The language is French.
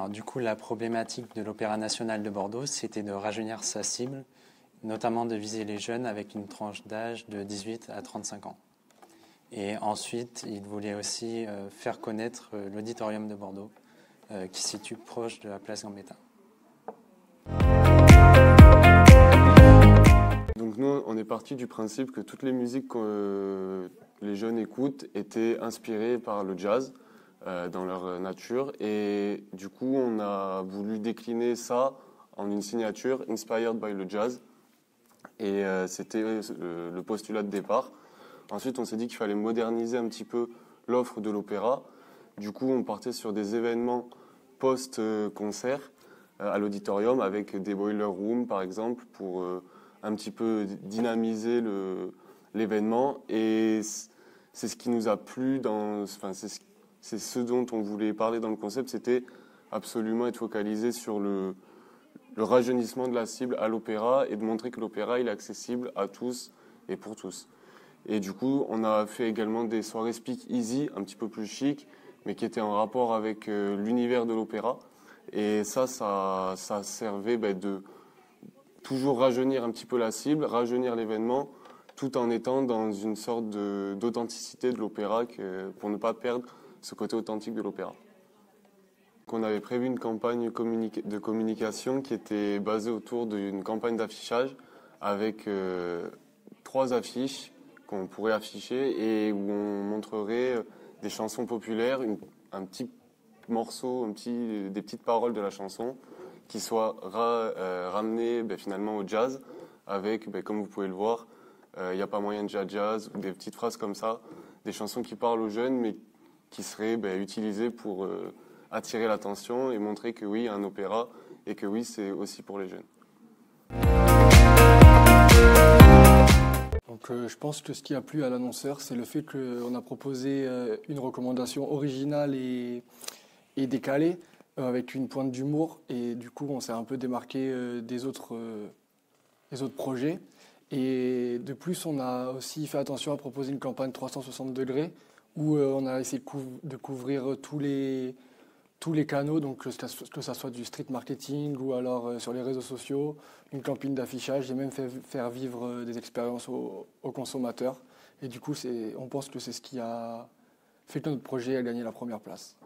Alors du coup, la problématique de l'Opéra national de Bordeaux, c'était de rajeunir sa cible, notamment de viser les jeunes avec une tranche d'âge de 18 à 35 ans. Et ensuite, il voulait aussi faire connaître l'Auditorium de Bordeaux, qui se situe proche de la place Gambetta. Donc nous, on est parti du principe que toutes les musiques que les jeunes écoutent étaient inspirées par le jazz dans leur nature. Et du coup, on a voulu décliner ça en une signature « Inspired by le jazz ». Et c'était le postulat de départ. Ensuite, on s'est dit qu'il fallait moderniser un petit peu l'offre de l'opéra. Du coup, on partait sur des événements post-concert à l'auditorium avec des boiler rooms, par exemple, pour un petit peu dynamiser l'événement. Et c'est ce qui nous a plu, c'est ce dont on voulait parler dans le concept, c'était absolument être focalisé sur le rajeunissement de la cible à l'opéra et de montrer que l'opéra il est accessible à tous et pour tous. Et du coup, on a fait également des soirées speak easy, un petit peu plus chic, mais qui étaient en rapport avec l'univers de l'opéra. Et ça servait de toujours rajeunir un petit peu la cible, rajeunir l'événement, tout en étant dans une sorte d'authenticité de l'opéra pour ne pas perdre ce côté authentique de l'opéra. On avait prévu une campagne de communication qui était basée autour d'une campagne d'affichage avec 3 affiches qu'on pourrait afficher et où on montrerait des chansons populaires, un petit morceau, des petites paroles de la chanson qui soient ramenées finalement au jazz avec, comme vous pouvez le voir, il n'y a pas moyen de jazz, ou des petites phrases comme ça, des chansons qui parlent aux jeunes mais qui seraient utilisées pour attirer l'attention et montrer que oui, il y a un opéra et que oui, c'est aussi pour les jeunes. Donc, je pense que ce qui a plu à l'annonceur, c'est le fait qu'on a proposé une recommandation originale et décalée, avec une pointe d'humour. Et du coup, on s'est un peu démarqué des autres projets. Et de plus, on a aussi fait attention à proposer une campagne 360 degrés où on a essayé de couvrir tous les canaux, donc que ça soit du street marketing ou alors sur les réseaux sociaux, une campagne d'affichage et même faire vivre des expériences aux consommateurs. Et du coup, on pense que c'est ce qui a fait que notre projet a gagné la première place.